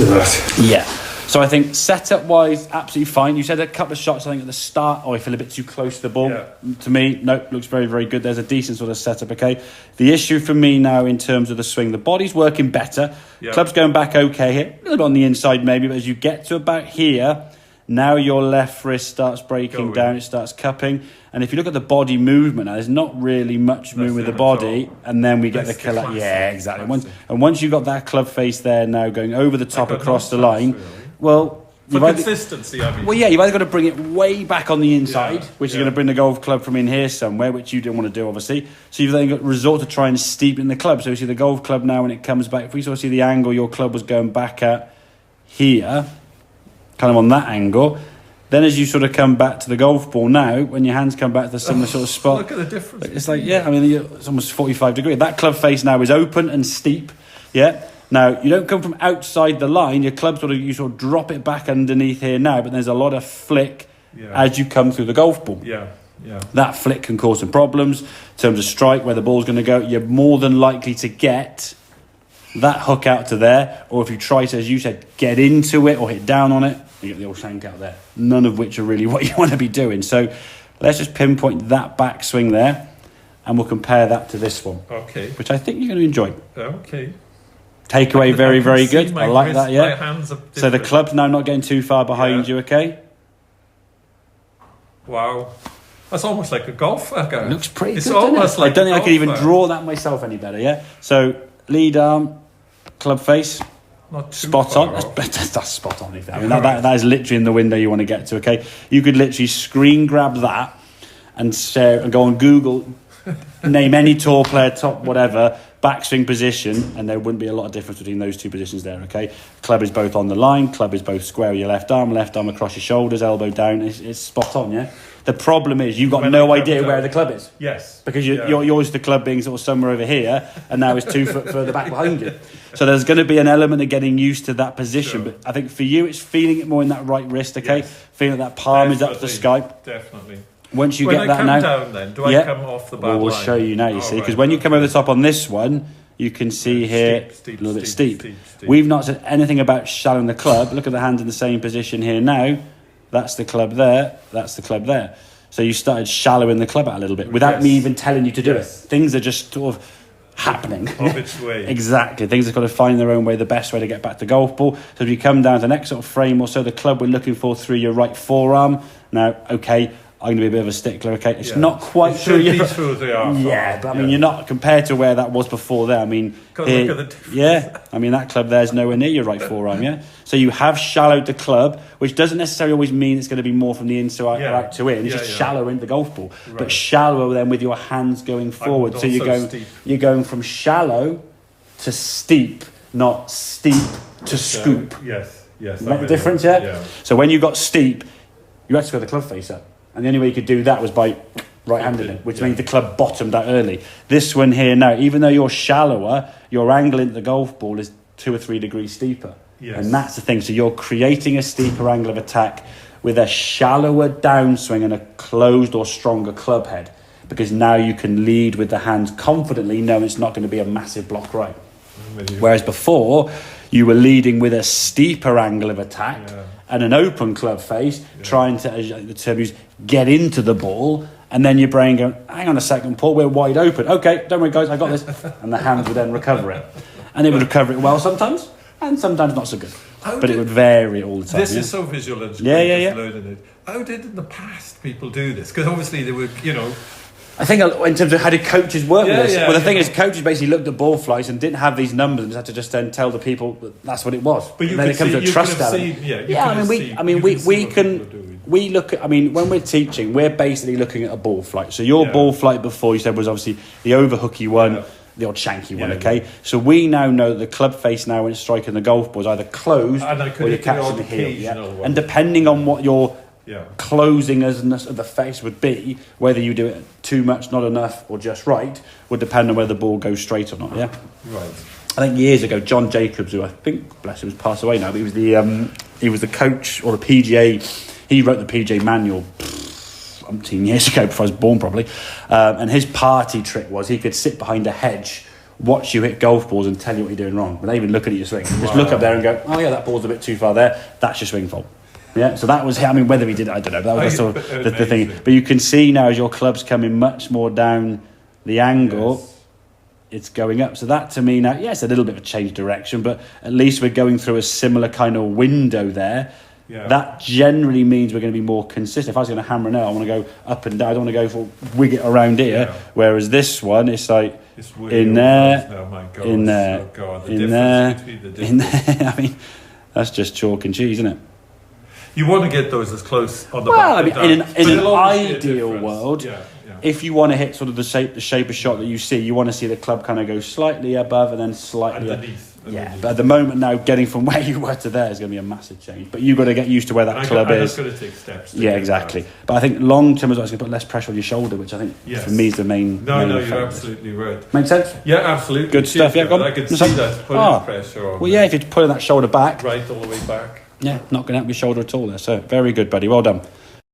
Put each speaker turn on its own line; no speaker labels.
to that.
Yeah. So I think setup-wise, absolutely fine. You said a couple of shots, I think, at the start. I feel a bit too close to the ball.
Yeah.
To me, no, looks very, very good. There's a decent sort of setup, okay? The issue for me now in terms of the swing, the body's working better.
Yeah.
Club's going back okay here. A little bit on the inside maybe, but as you get to about here, now your left wrist starts breaking down, it starts cupping. And if you look at the body movement now, there's not really much movement with the body. And then we get the killer. Yeah, exactly. Once you've got that club face there now going over the top across the line, well,
for consistency, I mean.
Well, yeah, you've either got to bring it way back on the inside, which is going to bring the golf club from in here somewhere, which you didn't want to do, obviously. So you've then got to resort to try and steepen the club. So you see the golf club now when it comes back. If we sort of see the angle your club was going back at here, kind of on that angle, then as you sort of come back to the golf ball now, when your hands come back to the similar sort of spot,
look at the difference.
It's like, yeah, I mean, it's almost 45 degrees. That club face now is open and steep, yeah. Now, you don't come from outside the line. Your club you sort of drop it back underneath here now, but there's a lot of flick as you come through the golf ball.
Yeah, yeah.
That flick can cause some problems in terms of strike, where the ball's going to go. You're more than likely to get that hook out to there, or if you try to, as you said, get into it or hit down on it, you get the old shank out there. None of which are really what you want to be doing. So let's just pinpoint that backswing there, and we'll compare that to this one.
Okay.
Which I think you're going to enjoy.
Okay.
Takeaway, very, very good. I like that, yeah.
My hands are
so the club's now not getting too far behind you, okay?
Wow. That's almost like a golf go.
Looks pretty
it's
good,
almost like
I don't think I could even draw that myself any better, yeah? So lead arm, club face,
not too
spot on. That's spot on. I mean, that is literally in the window you want to get to, okay? You could literally screen grab that and share and go on Google, name any tour player, top whatever, backswing position, and there wouldn't be a lot of difference between those two positions there, okay? Club is both on the line, club is both square with your left arm across your shoulders, elbow down. It's spot on, yeah? The problem is you've got no idea where the club is.
Yes.
Because you're used to the club being sort of somewhere over here, and now it's 2 foot further back behind you. So there's going to be an element of getting used to that position. Sure. But I think for you, it's feeling it more in that right wrist, okay? Yes. Feeling that palm is up to the sky.
Definitely.
Once you get that now...
When I come down then, do I come off the bad line?
We'll show you now, you see. Because when you come over the top on this one, you can see here a little bit steep. We've not said anything about shallowing the club. Look at the hands in the same position here now. That's the club there. That's the club there. So you started shallowing the club out a little bit without me even telling you to do it. Things are just sort of happening.
Of its way.
Exactly. Things have got to find their own way, the best way to get back to golf ball. So if you come down to the next sort of frame or so, the club we're looking for through your right forearm. Now, okay, I'm going to be a bit of a stickler, okay? It's not quite
through the arm.
Yeah, but I mean, you're not, compared to where that was before there, I mean...
Look at the difference.
Yeah, I mean, that club there's nowhere near your right forearm, yeah? So you have shallowed the club, which doesn't necessarily always mean it's going to be more from the inside or out to in. It's just shallow into the golf ball. Right. But shallower then with your hands going forward. So you're going from shallow to steep, not steep to scoop.
Yes.
Make the difference, yeah? So when you got steep, you had to go the club face up. And the only way you could do that was by right-handed it, which means the club bottomed out early. This one here now, even though you're shallower, your angle into the golf ball is 2 or 3 degrees steeper. Yes. And that's the thing. So you're creating a steeper angle of attack with a shallower downswing and a closed or stronger club head, because now you can lead with the hands confidently, knowing it's not going to be a massive block right. Whereas before, you were leading with a steeper angle of attack and an open club face, trying to, as the term used, get into the ball, and then your brain going, hang on a second, Paul, we're wide open. Okay, don't worry, guys, I got this. And the hand would then recover it. And it would recover it well sometimes, and sometimes not so good. But it would vary all the time.
This is so visual and learning it. How did in the past people do this? Because obviously they would,
I think in terms of how did coaches work with this? Well, the thing is, coaches basically looked at ball flights and didn't have these numbers and just had to just then tell the people that that's what it was.
But
then it comes to a trust element. We look at, when we're teaching, we're basically looking at a ball flight. So your ball flight before, you said, was obviously the overhooky one, the odd shanky one, okay? Yeah. So we now know that the club face now when it's striking the golf ball is either closed or you're catching the heel. Yeah? And depending on what your closingness of the face would be, whether you do it too much, not enough, or just right, would depend on whether the ball goes straight or not,
Right.
I think years ago, John Jacobs, who I think, bless him, has passed away now, but he was the coach or the PGA. He wrote the PGA manual 18 years ago, before I was born probably, and his party trick was he could sit behind a hedge watch you hit golf balls and tell you what you're doing wrong, without even looking at your swing. Just look up there and go, oh yeah, that ball's a bit too far there. That's your swing fault. Yeah, so that was, I mean, whether he did it, I don't know. That was sort of the thing. But you can see now as your club's coming much more down the angle, it's going up. So that to me now, yes, a little bit of a change direction, but at least we're going through a similar kind of window there.
Yeah.
That generally means we're going to be more consistent. If I was going to hammer now, I want to go up and down. I don't want to go for wig it around here. Yeah. Whereas this one, it's like in there, in there, in there, in there. I mean, that's just chalk and cheese, isn't it?
You want to get those as close on the
back.
Well, I mean,
in an ideal world, if you want to hit sort of the shape of shot that you see, you want to see the club kind of go slightly above and then slightly
underneath.
Yeah, but at the moment now, getting from where you were to there is going to be a massive change. But you've got to get used to where that club is.
I'm just going to take steps.
Yeah, exactly. But I think long term as well, it's going to put less pressure on your shoulder, which I think for me is the main.
No, you're absolutely right.
Makes sense?
Yeah, absolutely.
Good stuff. Yeah,
I can see that putting pressure on.
Well, yeah, if you're pulling that shoulder back,
right all the way back.
Yeah, not going to help your shoulder at all there. So very good, buddy. Well done.